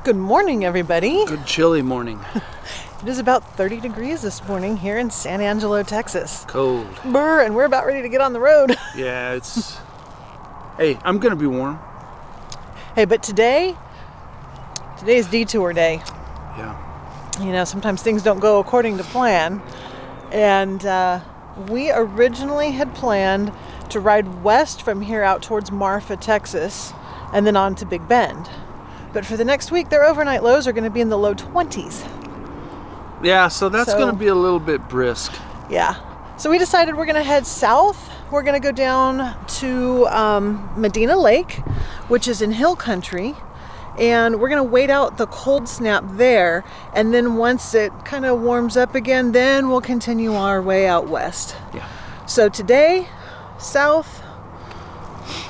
Good morning, everybody. Good chilly morning. It is about 30 degrees this morning here in San Angelo, Texas. Cold. Brr, and we're about ready to get on the road. Yeah, it's... Hey, I'm gonna be warm. Hey, but today's detour day. Yeah. You know, sometimes things don't go according to plan. And we originally had planned to ride west from here out towards Marfa, Texas, and then on to Big Bend. But for the next week, their overnight lows are going to be in the low 20s. Yeah, so that's going to be a little bit brisk. Yeah. So we decided we're going to head south. We're going to go down to Medina Lake, which is in hill country. And we're going to wait out the cold snap there. And then once it kind of warms up again, then we'll continue our way out west. Yeah. So today, south,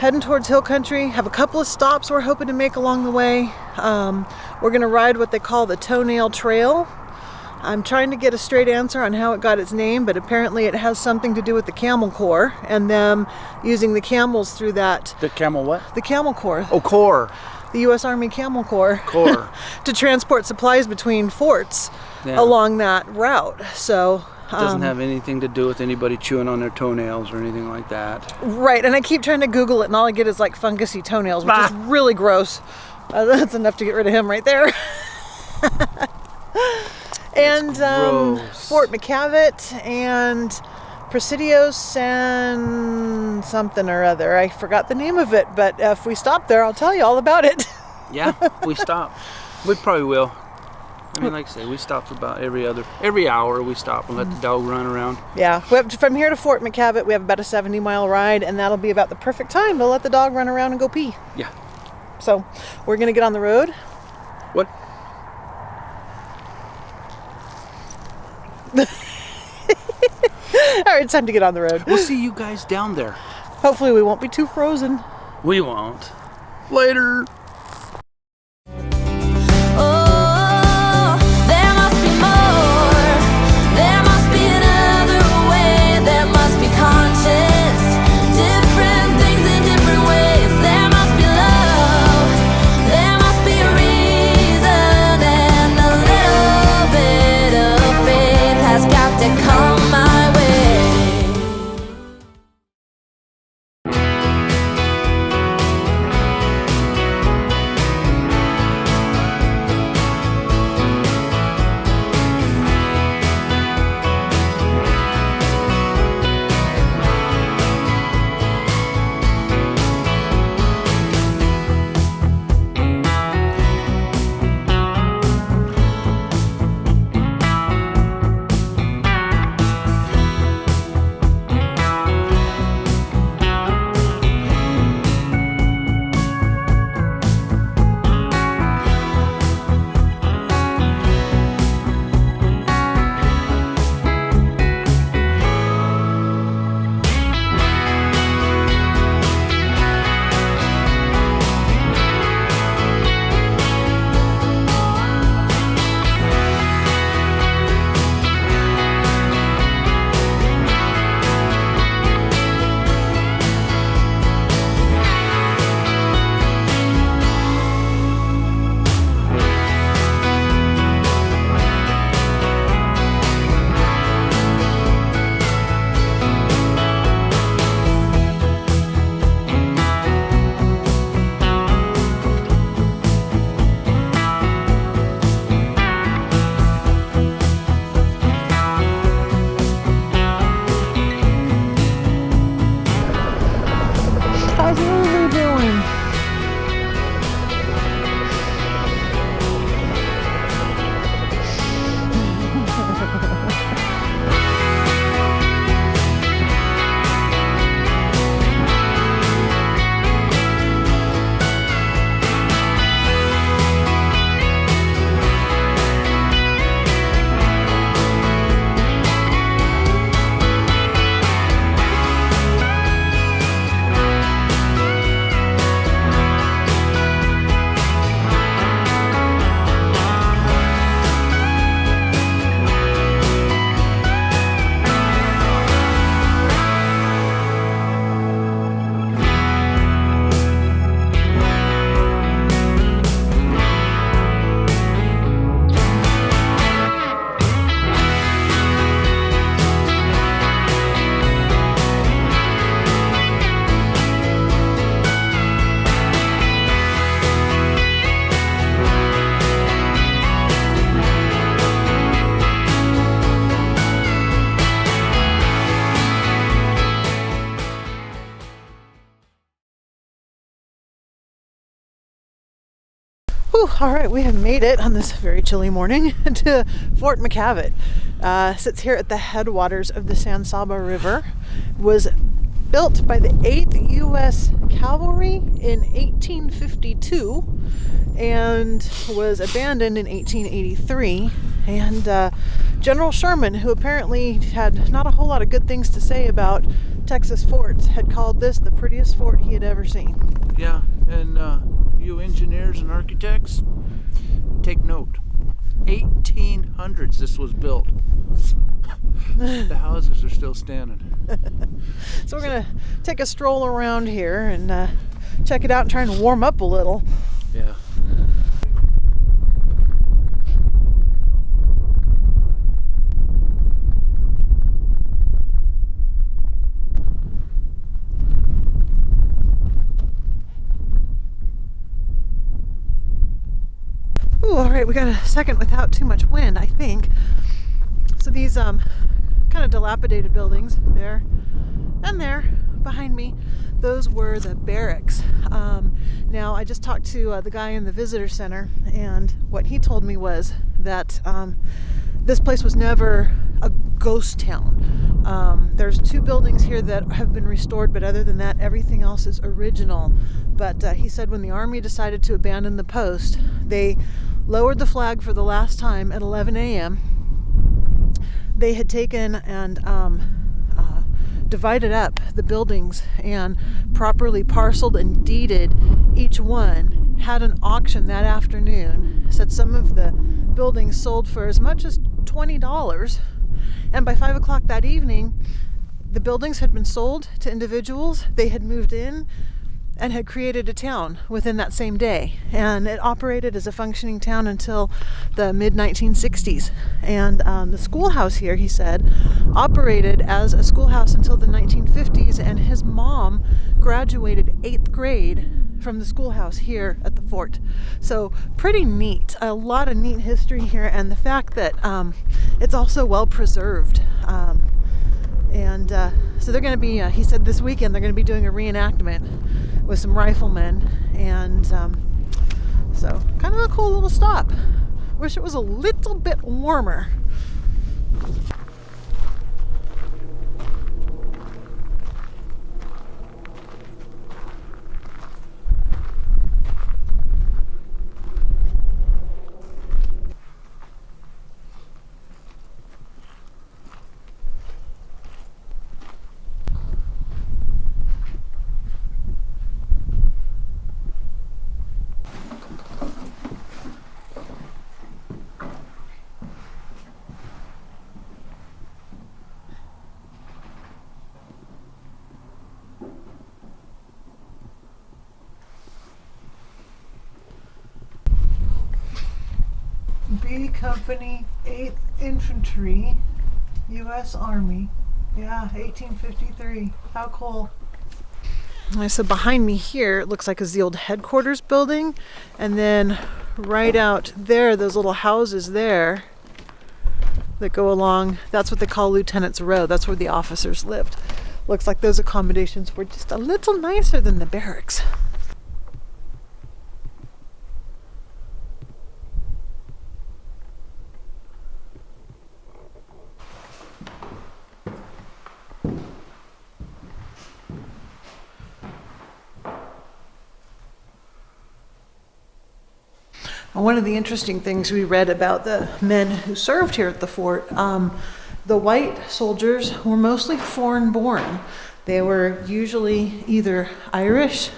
heading towards hill country. Have a couple of stops we're hoping to make along the way. We're going to ride what they call the Toenail Trail. I'm trying to get a straight answer on how it got its name, but apparently it has something to do with the Camel Corps and them using the camels through that. The camel what? The Camel Corps. Oh, Corps. The U.S. Army Camel Corps. Corps. To transport supplies between forts along that route. So it doesn't have anything to do with anybody chewing on their toenails or anything like that. Right, and I keep trying to Google it, and all I get is like fungusy toenails, which is really gross. That's enough to get rid of him right there. And Fort McKavett and Presidio San something or other. I forgot the name of it, but if we stop there, I'll tell you all about it. Yeah, we stop. We probably will. I mean, like I say, we stop for about every hour we stop and let the dog run around. Yeah, from here to Fort McKavett, we have about a 70-mile ride, and that'll be about the perfect time to let the dog run around and go pee. Yeah. So we're going to get on the road. What? All right, it's time to get on the road. We'll see you guys down there. Hopefully we won't be too frozen. We won't. Later. Whew, all right, we have made it on this very chilly morning to Fort McKavett. Sits here at the headwaters of the San Saba River. Was built by the 8th U.S. Cavalry in 1852 and was abandoned in 1883. And General Sherman, who apparently had not a whole lot of good things to say about Texas forts, had called this the prettiest fort he had ever seen. Yeah, and you engineers and architects, take note. 1800s this was built. The houses are still standing. So we're going to take a stroll around here and check it out and try and warm up a little. Yeah. Ooh, all right, we got a second without too much wind, I think. So these kind of dilapidated buildings there and there behind me, those were the barracks. Now, I just talked to the guy in the visitor center, and what he told me was that this place was never a ghost town. There's 2 buildings here that have been restored, but other than that, everything else is original. But he said when the Army decided to abandon the post, they lowered the flag for the last time at 11 a.m. They had taken and divided up the buildings and properly parceled and deeded each one, had an auction that afternoon, said some of the buildings sold for as much as $20, and by 5 o'clock that evening, the buildings had been sold to individuals. They had moved in and had created a town within that same day, and it operated as a functioning town until the mid-1960s. And the schoolhouse here, he said, operated as a schoolhouse until the 1950s, and his mom graduated 8th grade from the schoolhouse here at the fort. So pretty neat, a lot of neat history here, and the fact that it's also well preserved. So they're going to be, he said this weekend, they're going to be doing a reenactment with some riflemen, and so kind of a cool little stop. Wish it was a little bit warmer. B Company, 8th Infantry, U.S. Army. Yeah, 1853. How cool. So behind me here, it looks like is the old headquarters building. And then right out there, those little houses there that go along, that's what they call Lieutenant's Row. That's where the officers lived. Looks like those accommodations were just a little nicer than the barracks. One of the interesting things we read about the men who served here at the fort, the white soldiers were mostly foreign born. They were usually either Irish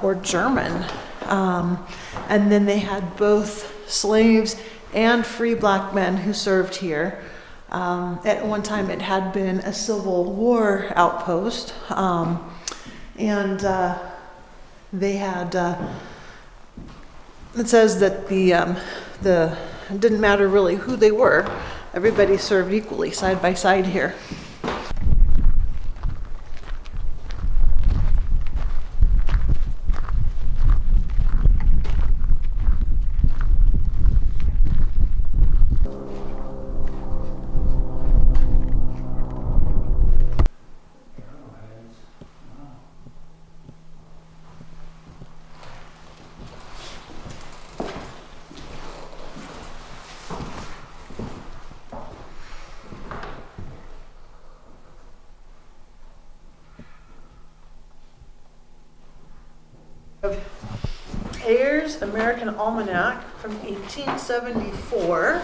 or German. And then they had both slaves and free black men who served here. At one time it had been a Civil War outpost. And they had... It says that the it didn't matter really who they were. Everybody served equally, side by side here. Harris American Almanac from 1874.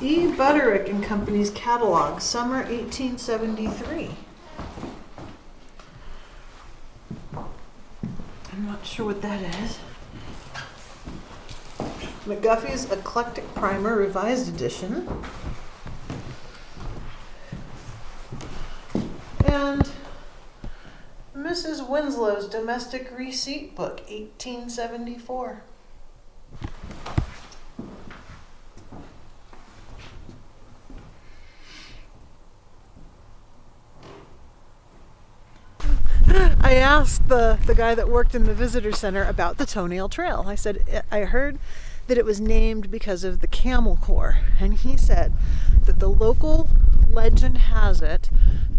E. Butterick and Company's catalog, summer 1873. I'm not sure what that is. McGuffey's Eclectic Primer, revised edition. And Mrs. Winslow's Domestic Receipt Book, 1874. I asked the guy that worked in the visitor center about the Toenail Trail. I said, I heard that it was named because of the Camel Corps. And he said that the local legend has it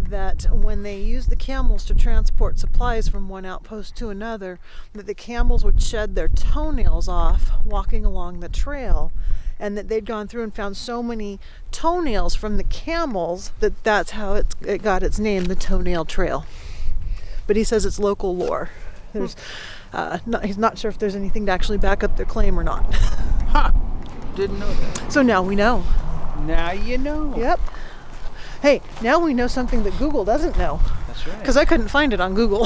that when they used the camels to transport supplies from one outpost to another, that the camels would shed their toenails off walking along the trail, and that they'd gone through and found so many toenails from the camels that that's how it got its name, the Toenail Trail. But he says it's local lore. He's not sure if there's anything to actually back up their claim or not. Huh. Didn't know that. So now we know. Now you know. Yep. Hey, now we know something that Google doesn't know. That's right. Because I couldn't find it on Google.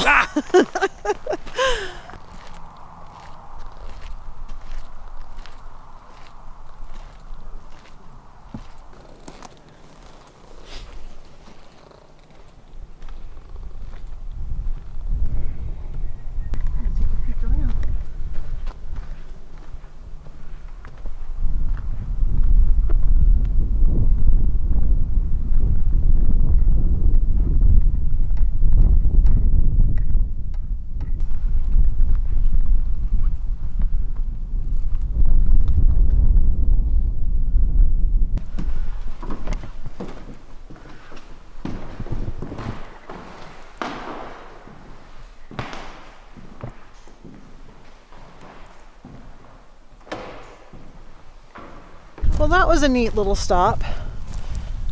Well, that was a neat little stop.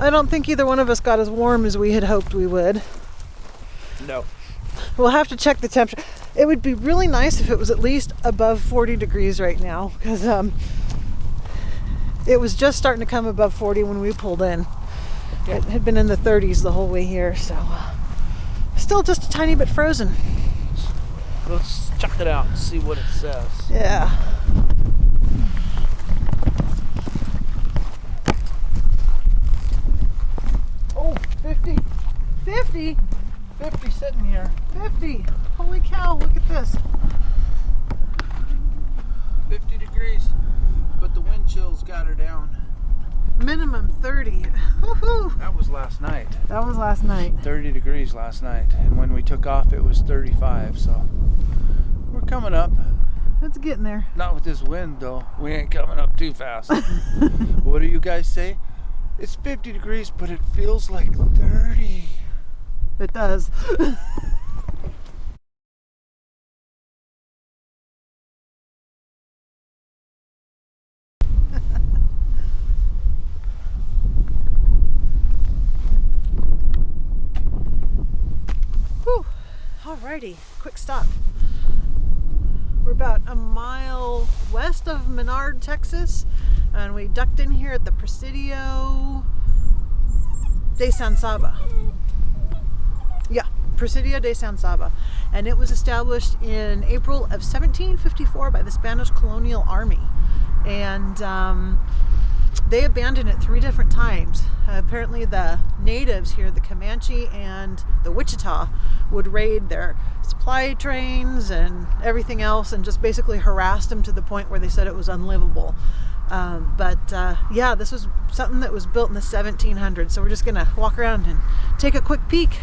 I don't think either one of us got as warm as we had hoped we would. No. We'll have to check the temperature. It would be really nice if it was at least above 40 degrees right now, because it was just starting to come above 40 when we pulled in. Yeah. It had been in the 30s the whole way here, so still just a tiny bit frozen. Let's check it out and see what it says. Yeah. Oh, 50. 50? 50 sitting here. 50. Holy cow, look at this. 50 degrees. But the wind chill's got her down. Minimum 30. Woohoo! That was last night. That was last night. 30 degrees last night. And when we took off, it was 35. So we're coming up. It's getting there. Not with this wind, though. We ain't coming up too fast. What do you guys say? It's 50 degrees, but it feels like 30. It does. Whew. Alrighty, quick stop. We're about a mile west of Menard, Texas, and we ducked in here at the Presidio de San Saba. Yeah, Presidio de San Saba. And it was established in April of 1754 by the Spanish Colonial Army. And they abandoned it 3 different times. Apparently the natives here, the Comanche and the Wichita, would raid their supply trains and everything else and just basically harassed them to the point where they said it was unlivable. Yeah, this was something that was built in the 1700s, so we're just gonna walk around and take a quick peek.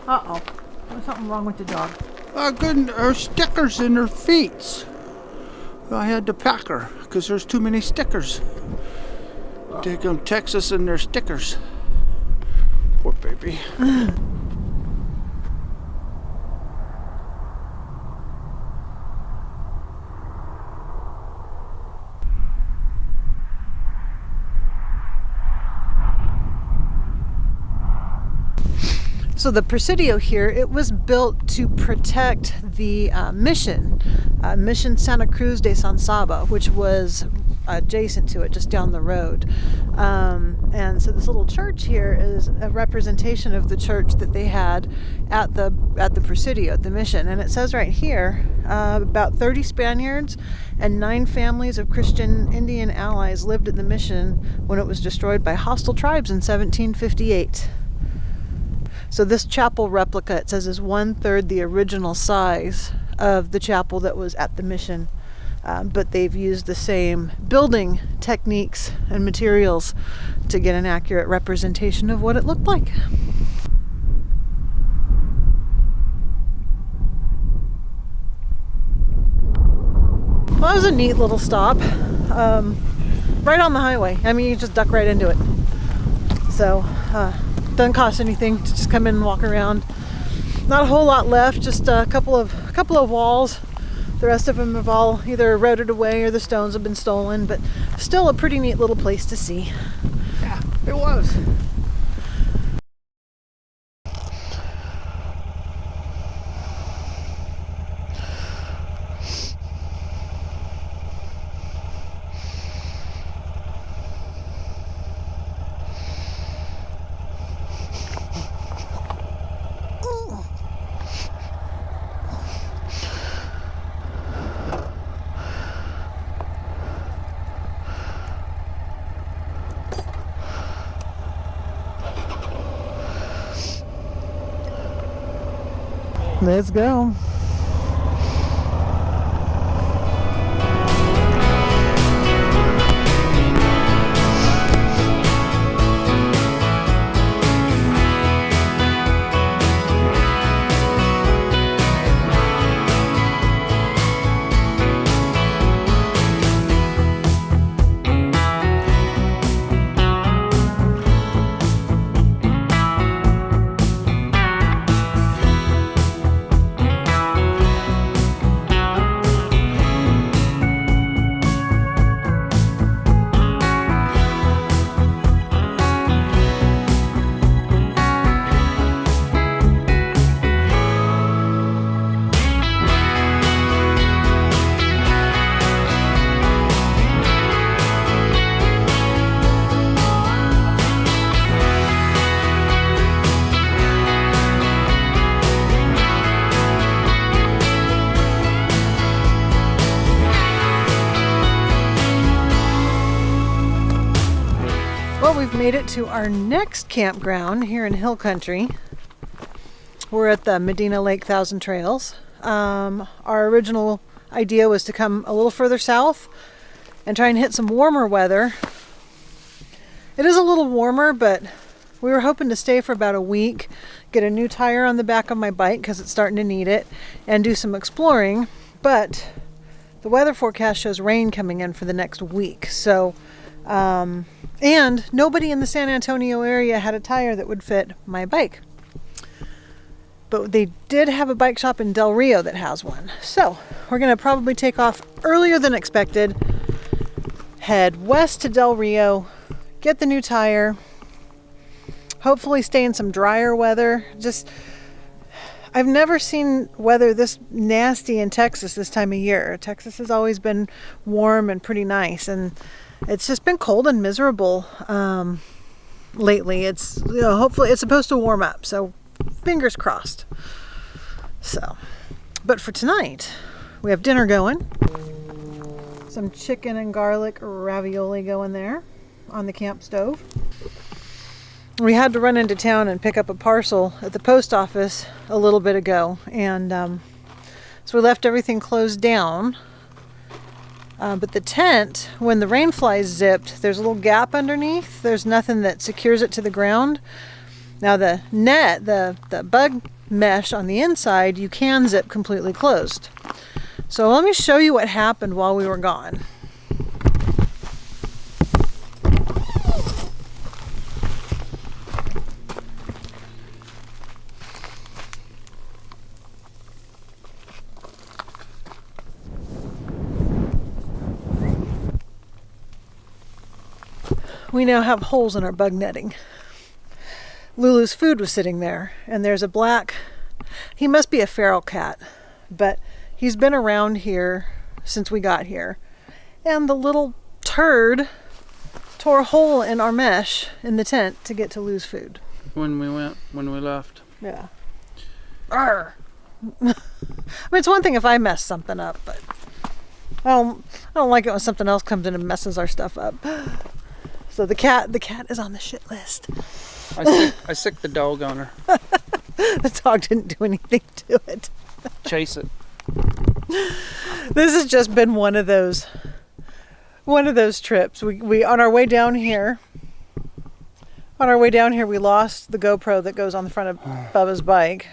Uh-oh. There's something wrong with the dog. Her stickers in her feet. I had to pack her because there's too many stickers. Take them Texas and their stickers. Poor baby. So the Presidio here, it was built to protect the mission Santa Cruz de San Saba, which was adjacent to it, just down the road. And so this little church here is a representation of the church that they had at the Presidio, at the mission. And it says right here, about 30 Spaniards and 9 families of Christian Indian allies lived at the mission when it was destroyed by hostile tribes in 1758. So this chapel replica, it says, is 1/3 the original size of the chapel that was at the mission. But they've used the same building techniques and materials to get an accurate representation of what it looked like. Well, that was a neat little stop. Right on the highway. I mean, you just duck right into it. So, doesn't cost anything to just come in and walk around. Not a whole lot left, just a couple of walls. The rest of them have all either eroded away or the stones have been stolen, but still a pretty neat little place to see. Yeah, it was. Let's go. We've made it to our next campground here in Hill Country. We're at the Medina Lake Thousand Trails. Our original idea was to come a little further south and try and hit some warmer weather. It is a little warmer, but we were hoping to stay for about a week, get a new tire on the back of my bike because it's starting to need it, and do some exploring. But the weather forecast shows rain coming in for the next week. So, and nobody in the San Antonio area had a tire that would fit my bike. But they did have a bike shop in Del Rio that has one. So we're going to probably take off earlier than expected, head west to Del Rio, get the new tire, hopefully stay in some drier weather. I've never seen weather this nasty in Texas this time of year. Texas has always been warm and pretty nice, and it's just been cold and miserable lately. It's, hopefully it's supposed to warm up, so fingers crossed. So, but for tonight, we have dinner going. Some chicken and garlic ravioli going there on the camp stove. We had to run into town and pick up a parcel at the post office a little bit ago, and so we left everything closed down. But the tent, when the rain flies zipped, there's a little gap underneath. There's nothing that secures it to the ground. Now the net, the bug mesh on the inside, you can zip completely closed. So let me show you what happened while we were gone. We now have holes in our bug netting. Lulu's food was sitting there, and there's a black, he must be a feral cat, but he's been around here since we got here. And the little turd tore a hole in our mesh in the tent to get to Lou's food. When we left. Yeah. Arr. I mean, it's one thing if I mess something up, but I don't like it when something else comes in and messes our stuff up. So the cat is on the shit list. I sicked the dog on her. The dog didn't do anything to it. Chase it. This has just been one of those trips. We on our way down here. On our way down here, we lost the GoPro that goes on the front of Bubba's bike,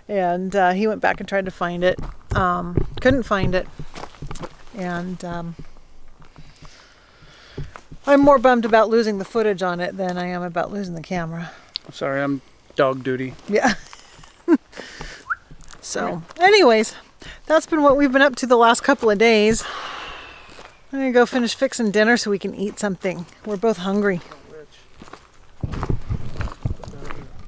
and he went back and tried to find it. Couldn't find it, and I'm more bummed about losing the footage on it than I am about losing the camera. Sorry, I'm dog duty. Yeah. So, anyways, that's been what we've been up to the last couple of days. I'm gonna go finish fixing dinner so we can eat something. We're both hungry.